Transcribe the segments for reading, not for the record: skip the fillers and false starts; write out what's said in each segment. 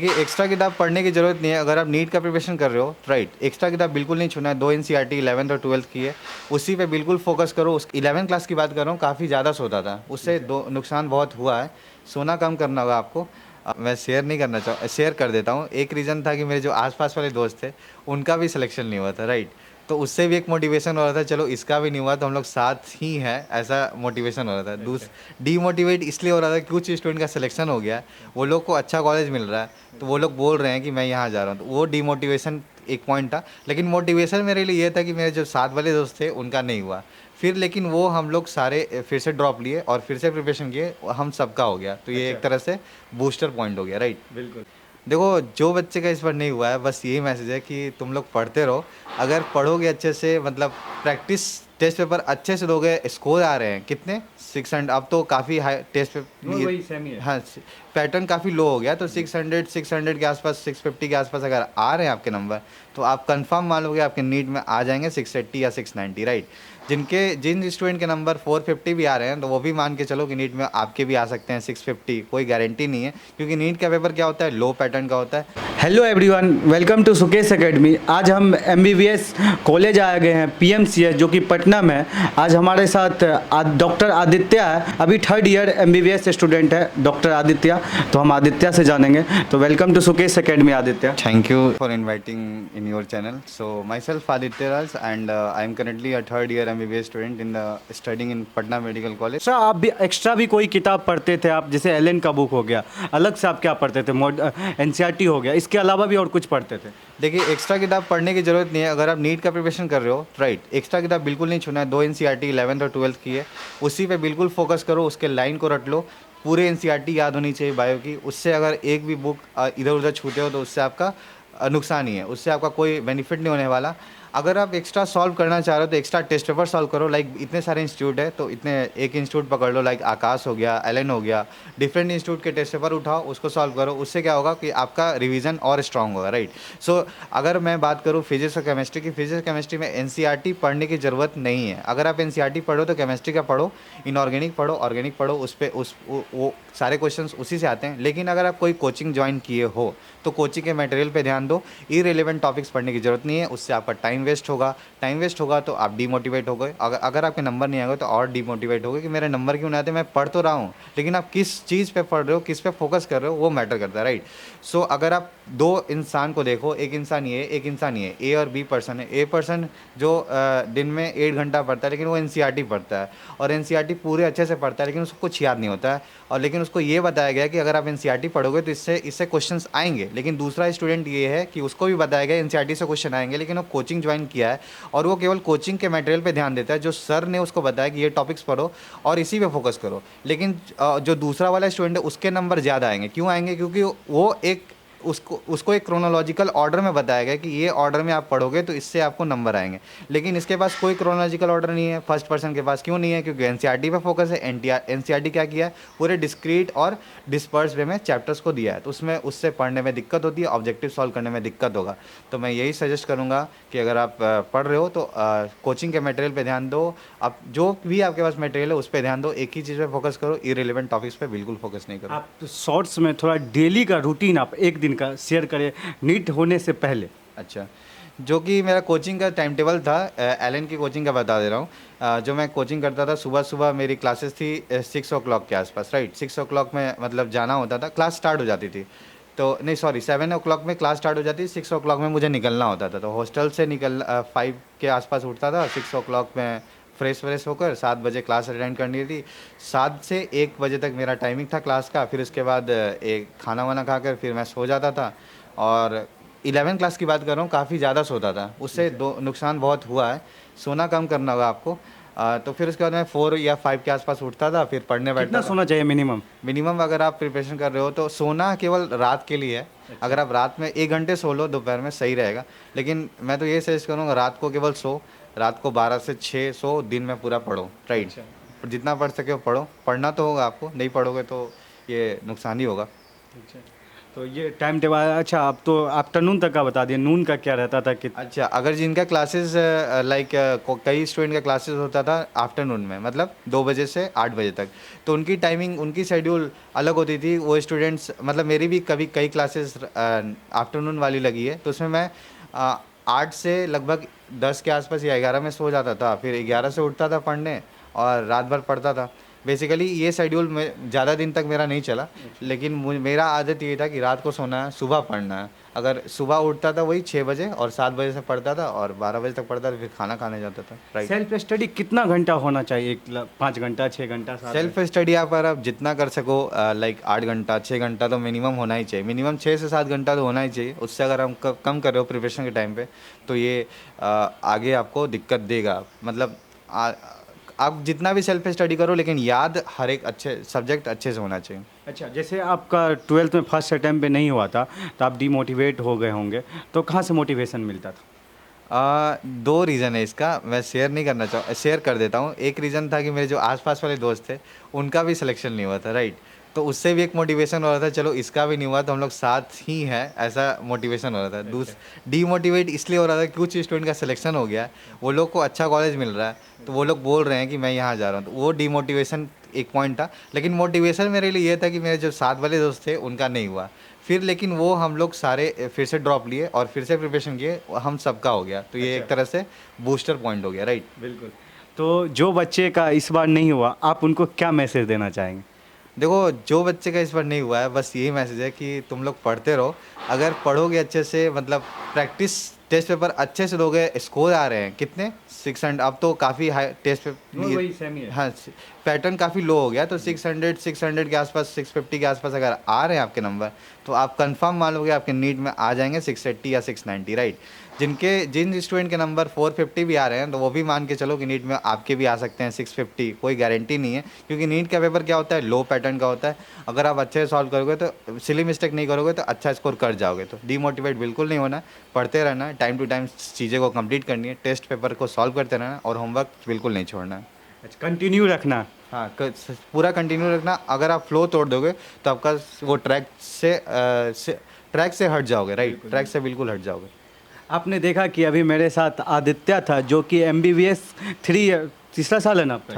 देखिए एक्स्ट्रा किताब पढ़ने की ज़रूरत नहीं है। अगर आप नीट का प्रिपरेशन कर रहे हो, राइट, एक्स्ट्रा किताब बिल्कुल नहीं छूना है। दो एनसीईआरटी 11th और 12th की है, उसी पे बिल्कुल फोकस करो। उस 11th क्लास की बात कर रहा हूँ, काफ़ी ज़्यादा सोता था, उससे दो नुकसान बहुत हुआ है। सोना कम करना होगा आपको। मैं शेयर नहीं करना शेयर कर देता हूँ। एक रीज़न था कि मेरे जो आसपास वाले दोस्त थे उनका भी सिलेक्शन नहीं हुआ था, राइट, तो उससे भी एक मोटिवेशन हो रहा था, चलो इसका भी नहीं हुआ तो हम लोग साथ ही हैं, ऐसा मोटिवेशन हो रहा था। डीमोटिवेट इसलिए हो रहा था कि कुछ स्टूडेंट का सिलेक्शन हो गया, वो लोग को अच्छा कॉलेज मिल रहा है, तो वो लोग बोल रहे हैं कि मैं यहाँ जा रहा हूँ, तो वो डीमोटिवेशन एक पॉइंट था। लेकिन मोटिवेशन मेरे लिए ये था कि मेरे जो साथ वाले दोस्त थे उनका नहीं हुआ फिर, लेकिन वो हम लोग सारे फिर से ड्रॉप लिए और फिर से प्रिपरेशन किए, हम सबका हो गया, तो ये एक तरह से बूस्टर पॉइंट हो गया, राइट। बिल्कुल। देखो जो बच्चे का इस बार नहीं हुआ है, बस यही मैसेज है कि तुम लोग पढ़ते रहो। अगर पढ़ोगे अच्छे से, मतलब प्रैक्टिस, टेस्ट पेपर अच्छे से दोगे, स्कोर आ रहे हैं कितने 600, अब तो काफ़ी हाई टेस्ट वो पे वही सेम ही है। हाँ, पैटर्न काफ़ी लो हो गया, तो 600 के आसपास, 650 के आसपास अगर आ रहे हैं आपके नंबर, तो आप कंफर्म मान लोगे आपके नीट में आ जाएंगे 680 या 690, राइट। जिन स्टूडेंट के नंबर 450 भी आ रहे हैं, तो वो भी मान के चलो कि नीट में आपके भी आ सकते हैं 650, कोई गारंटी नहीं है, क्योंकि नीट का पेपर क्या होता है, लो पैटर्न का होता है। Hello everyone, welcome to Sukesh academy. आज हम एमबीबीएस कॉलेज आए गए हैं, पीएमसीएच, जो कि पटना में है। आज हमारे साथ डॉक्टर आदित्य है, अभी थर्ड ईयर एमबीबीएस स्टूडेंट है डॉक्टर आदित्य। तो हम आदित्य से जानेंगे। तो welcome to Sukesh academy Aditya. Thank you for inviting in your channel. So myself Aditya Raj, and I am currently a third year MBBS student in the studying in Patna Medical College. Extra आप भी extra भी कोई किताब पढ़ते थे आप, जैसे Elon का बुक हो गया, अलग से आप क्या पढ़ते थे? एनसीईआरटी हो गया, इसके अलावा भी और कुछ पढ़ते थे? देखिए एक्स्ट्रा किताब पढ़ने की ज़रूरत नहीं है। अगर आप नीट का प्रिपरेशन कर रहे हो, राइट, एक्स्ट्रा किताब बिल्कुल नहीं छूना है। दो एनसीईआरटी 11th और 12th की है, उसी पे बिल्कुल फोकस करो, उसके लाइन को रट लो। पूरे एनसीईआरटी याद होनी चाहिए बायो की। उससे अगर एक भी बुक इधर उधर छूटे हो तो उससे आपका नुकसान ही है, उससे आपका कोई बेनिफिट नहीं होने वाला। अगर आप एक्स्ट्रा सॉल्व करना चाह रहे हो तो एक्स्ट्रा टेस्ट पेपर सॉल्व करो। लाइक इतने सारे इंस्टीट्यूट है, तो इतने एक इंस्टीट्यूट पकड़ लो, लाइक आकाश हो गया, एलन हो गया, डिफरेंट इंस्टीट्यूट के टेस्ट पेपर उठाओ, उसको सॉल्व करो। उससे क्या होगा कि आपका रिवीजन और स्ट्रांग होगा, राइट। सो अगर मैं बात करूँ फिजिक्स और केमिस्ट्री की, फिजिक्स केमिस्ट्री में एनसीईआरटी पढ़ने की ज़रूरत नहीं है। अगर आप एनसीईआरटी पढ़ो तो केमिस्ट्री का पढ़ो, इनऑर्गेनिक पढ़ो, ऑर्गेनिक पढ़ो, उस पर वो सारे क्वेश्चंस उसी से आते हैं। लेकिन अगर आप कोई कोचिंग ज्वाइन किए हो तो कोचिंग के मटेरियल पे ध्यान दो। इरेलीवेंट टॉपिक्स पढ़ने की ज़रूरत नहीं है, उससे आपका टाइम वेस्ट होगा। टाइम वेस्ट होगा तो आप डीमोटिवेट हो गए। अगर आपके नंबर नहीं आएगा तो और डीमोटिवेट हो गए कि मेरे नंबर क्यों नहीं आते, मैं पढ़ तो रहा हूँ। लेकिन आप किस चीज़ पे पढ़ रहे हो, किस पे फोकस कर रहे हो, वो मैटर करता है, राइट। सो अगर आप दो इंसान को देखो, एक इंसान ये है, एक इंसान ये, ए और बी पर्सन है। ए पर्सन जो दिन में 8 घंटा पढ़ता है, लेकिन वो एनसीईआरटी पढ़ता है, और एनसीईआरटी पूरे अच्छे से पढ़ता है, लेकिन उसको कुछ याद नहीं होता है। और लेकिन उसको ये बताया गया कि अगर आप एनसीईआरटी पढ़ोगे तो इससे इससे क्वेश्चंस आएंगे। लेकिन दूसरा स्टूडेंट ये है कि उसको भी बताया गया एनसीईआरटी से क्वेश्चन आएंगे, लेकिन वो कोचिंग ज्वाइन किया है और वो केवल कोचिंग के मटेरियल पे ध्यान देता है, जो सर ने उसको बताया कि ये टॉपिक्स पढ़ो और इसी पे फोकस करो। लेकिन जो दूसरा वाला स्टूडेंट है उसके नंबर ज़्यादा आएंगे। क्यों आएंगे? क्योंकि वो एक उसको उसको एक क्रोनोलॉजिकल ऑर्डर में बताया गया कि ये ऑर्डर में आप पढ़ोगे तो इससे आपको नंबर आएंगे। लेकिन इसके पास कोई क्रोनोलॉजिकल ऑर्डर नहीं है, फर्स्ट पर्सन के पास। क्यों नहीं है? क्योंकि एनसीईआरटी पे फोकस है। एनसीईआरटी क्या किया है, पूरे डिस्क्रीट और डिस्पर्स वे में चैप्टर्स को दिया है, तो उसमें उससे पढ़ने में दिक्कत होती है, ऑब्जेक्टिव सॉल्व करने में दिक्कत होगा। तो मैं यही सजेस्ट करूँगा कि अगर आप पढ़ रहे हो तो कोचिंग के मटेरियल पे ध्यान दो। आप जो भी आपके पास मटेरियल है उस पर ध्यान दो, एक ही चीज़ पे फोकस करो, इरेलीवेंट टॉपिक्स पे बिल्कुल फोकस नहीं करो। आप शॉर्ट्स में थोड़ा डेली का रूटीन आप एक दिन का शेयर करें नीट होने से पहले। अच्छा, जो कि मेरा कोचिंग का टाइम टेबल था, एलन की कोचिंग का बता दे रहा हूँ। जो मैं कोचिंग करता था, सुबह सुबह मेरी क्लासेस थी 6 o'clock के आसपास, राइट। 6 o'clock में मतलब जाना होता था, क्लास स्टार्ट हो जाती थी, तो नहीं सॉरी 7 o'clock में क्लास स्टार्ट हो जाती, 6 o'clock में मुझे निकलना होता था। तो हॉस्टल से 5 के आसपास उठता था, 6 o'clock में फ्रेश व्रेश होकर 7 बजे क्लास अटेंड करनी थी। 7 से 1 बजे तक मेरा टाइमिंग था क्लास का। फिर उसके बाद एक खाना वाना खाकर फिर मैं सो जाता था। और 11 क्लास की बात कर रहा हूँ, काफ़ी ज़्यादा सोता था, उससे दो नुकसान बहुत हुआ है। सोना कम करना होगा आपको। तो फिर उसके बाद मैं 4 या 5 के आसपास उठता था, फिर पढ़ने कितना बैठता था। सोना चाहिए मिनिमम? मिनिमम अगर आप प्रिपरेशन कर रहे हो तो सोना केवल रात के लिए है। अगर आप रात में 1 घंटे सो लो दोपहर में, सही रहेगा। लेकिन मैं तो ये सजेस्ट करूँगा, रात को केवल सो, रात को 12 से 6 सो, दिन में पूरा पढ़ो, राइट। जितना पढ़ सके वो पढ़ो। पढ़ना तो होगा आपको, नहीं पढ़ोगे तो ये नुकसान ही होगा। तो ये टाइम टेबल अच्छा, अब तो आफ्टरनून तक का बता दिए, नून का क्या रहता था कि अच्छा, अगर जिनका क्लासेस लाइक कई स्टूडेंट का क्लासेस होता था आफ्टरनून में, मतलब 2 बजे से 8 बजे तक, तो उनकी टाइमिंग, उनकी शेड्यूल अलग होती थी। वो स्टूडेंट्स, मतलब मेरी भी कभी कई क्लासेस आफ्टरनून वाली लगी है, तो उसमें मैं 8 से लगभग 10 के आसपास या 11 में सो जाता था, फिर 11 से उठता था पढ़ने और रात भर पढ़ता था। बेसिकली ये शेड्यूल में ज़्यादा दिन तक मेरा नहीं चला, लेकिन मेरा आदत ये था कि रात को सोना है, सुबह पढ़ना है। अगर सुबह उठता था वही 6 बजे और 7 बजे से पढ़ता था और 12 बजे तक पढ़ता था, फिर खाना खाने जाता था। राइट। सेल्फ स्टडी कितना घंटा होना चाहिए? 5 घंटा, 6 घंटा, 7 सेल्फ स्टडी आप जितना कर सको, लाइक 8 घंटा 6 घंटा तो मिनिमम होना ही चाहिए। मिनिमम 6 से 7 घंटा तो होना ही चाहिए। उससे अगर हम कम कर रहे हो प्रिपरेशन के टाइम पे, तो ये आगे आपको दिक्कत देगा। मतलब आप जितना भी सेल्फ स्टडी करो, लेकिन याद हर एक अच्छे सब्जेक्ट अच्छे से होना चाहिए। अच्छा, जैसे आपका 12th में फर्स्ट अटैम्प्ट पे नहीं हुआ था तो आप डीमोटिवेट हो गए होंगे, तो कहाँ से मोटिवेशन मिलता था? 2 रीज़न है इसका, मैं शेयर नहीं करना शेयर कर देता हूँ। एक रीज़न था कि मेरे जो आसपास वाले दोस्त थे, उनका भी सिलेक्शन नहीं हुआ था। राइट। तो उससे भी एक मोटिवेशन हो रहा था, चलो इसका भी नहीं हुआ तो हम लोग साथ ही हैं, ऐसा मोटिवेशन हो रहा था। डीमोटिवेट इसलिए हो रहा था कि कुछ स्टूडेंट का सिलेक्शन हो गया, वो लोग को अच्छा कॉलेज मिल रहा है, तो वो लोग बोल रहे हैं कि मैं यहाँ जा रहा हूँ, तो वो डीमोटिवेशन एक पॉइंट था। लेकिन मोटिवेशन मेरे लिए ये था कि मेरे जो साथ वाले दोस्त थे उनका नहीं हुआ, फिर लेकिन वो हम लोग सारे फिर से ड्रॉप लिए और फिर से प्रिपरेशन किए, हम सबका हो गया, तो ये एक तरह से बूस्टर पॉइंट हो गया। राइट। बिल्कुल। तो जो बच्चे का इस बार नहीं हुआ, आप उनको क्या मैसेज देना चाहेंगे? देखो, जो बच्चे का इस बार नहीं हुआ है, बस यही मैसेज है कि तुम लोग पढ़ते रहो। अगर पढ़ोगे अच्छे से, मतलब प्रैक्टिस, टेस्ट पेपर अच्छे से दोगे, स्कोर आ रहे हैं कितने 600, अब तो काफ़ी हाई टेस्ट वही सेम ही है। हाँ, पैटर्न काफ़ी लो हो गया, तो 600 के आसपास, 650 के आसपास अगर आ रहे हैं आपके नंबर, तो आप कंफर्म मान लोगे आपके नीट में आ जाएंगे 680 या 690। राइट। जिन स्टूडेंट के नंबर 450 भी आ रहे हैं, तो वो भी मान के चलो कि नीट में आपके भी आ सकते हैं 650। कोई गारंटी नहीं है, क्योंकि नीट का पेपर क्या होता है, लो पैटर्न का होता है। अगर आप अच्छे से सॉल्व करोगे, तो सिली मिस्टेक नहीं करोगे, तो अच्छा स्कोर कर जाओगे। तो डीमोटिवेट बिल्कुल नहीं होना, पढ़ते रहना है, टाइम टू टाइम चीज़ें को कंप्लीट करनी है, टेस्ट पेपर को सॉल्व करते रहना है, और होमवर्क बिल्कुल नहीं छोड़ना है। अच्छा, कंटिन्यू रखना। हाँ, पूरा कंटिन्यू रखना। अगर आप फ्लो तोड़ दोगे, तो आपका वो ट्रैक से हट जाओगे। राइट। ट्रैक से बिल्कुल हट जाओगे। आपने देखा कि अभी मेरे साथ आदित्य था, जो कि MBBS 3 साल है ना आपका?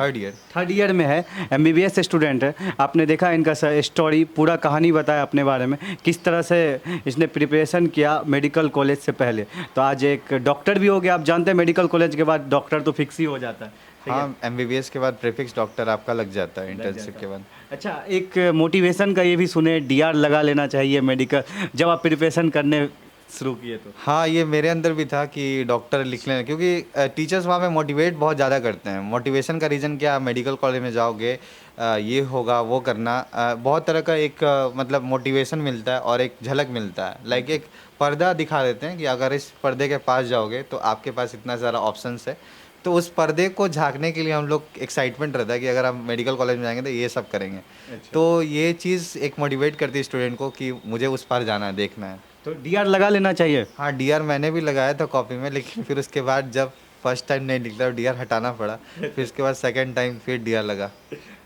थर्ड ईयर में है, MBBS स्टूडेंट है। आपने देखा इनका स्टोरी, पूरा कहानी बताया अपने बारे में, किस तरह से इसने प्रिपरेशन किया मेडिकल कॉलेज से पहले। तो आज एक डॉक्टर भी हो गया। आप जानते हैं मेडिकल कॉलेज के बाद डॉक्टर तो फिक्स ही हो जाता है। हाँ, MBBS के बाद प्रीफिक्स डॉक्टर आपका लग जाता है इंटर्नशिप के बाद। अच्छा, एक मोटिवेशन का ये भी सुने, DR लगा लेना चाहिए मेडिकल, जब आप प्रिपरेशन करने शुरू किए तो? हाँ, ये मेरे अंदर भी था कि डॉक्टर लिख लेना, क्योंकि टीचर्स वहाँ पे मोटिवेट बहुत ज़्यादा करते हैं। मोटिवेशन का रीज़न क्या, मेडिकल कॉलेज में जाओगे, ये होगा, वो करना, बहुत तरह का एक मतलब मोटिवेशन मिलता है और एक झलक मिलता है। लाइक एक पर्दा दिखा देते हैं कि अगर इस पर्दे के पास जाओगे तो आपके पास इतना सारा ऑप्शंस है। तो उस पर्दे को झांकने के लिए हम लोग एक्साइटमेंट रहता है कि अगर हम मेडिकल कॉलेज में जाएंगे तो ये सब करेंगे। अच्छा। तो ये चीज़ एक मोटिवेट करती है स्टूडेंट को कि मुझे उस पार जाना है, देखना है। तो DR लगा लेना चाहिए। हाँ, DR मैंने भी लगाया था कॉपी में, लेकिन फिर उसके बाद जब फर्स्ट टाइम नहीं निकला तो DR हटाना पड़ा, फिर उसके बाद सेकंड टाइम फिर DR लगा।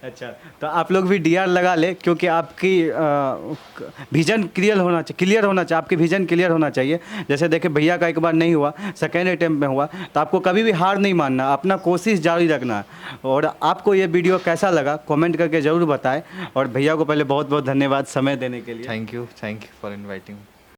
अच्छा, तो आप लोग भी DR लगा ले, क्योंकि आपकी विजन क्लियर होना चाहिए, आपकी विजन क्लियर होना चाहिए। जैसे देखिए, भैया का एक बार नहीं हुआ, सेकेंड अटेम्प्ट में हुआ, तो आपको कभी भी हार नहीं मानना, अपना कोशिश जारी रखना। और आपको ये वीडियो कैसा लगा कमेंट करके ज़रूर बताएं। और भैया को पहले बहुत बहुत धन्यवाद समय देने के लिए। Thank you for inviting.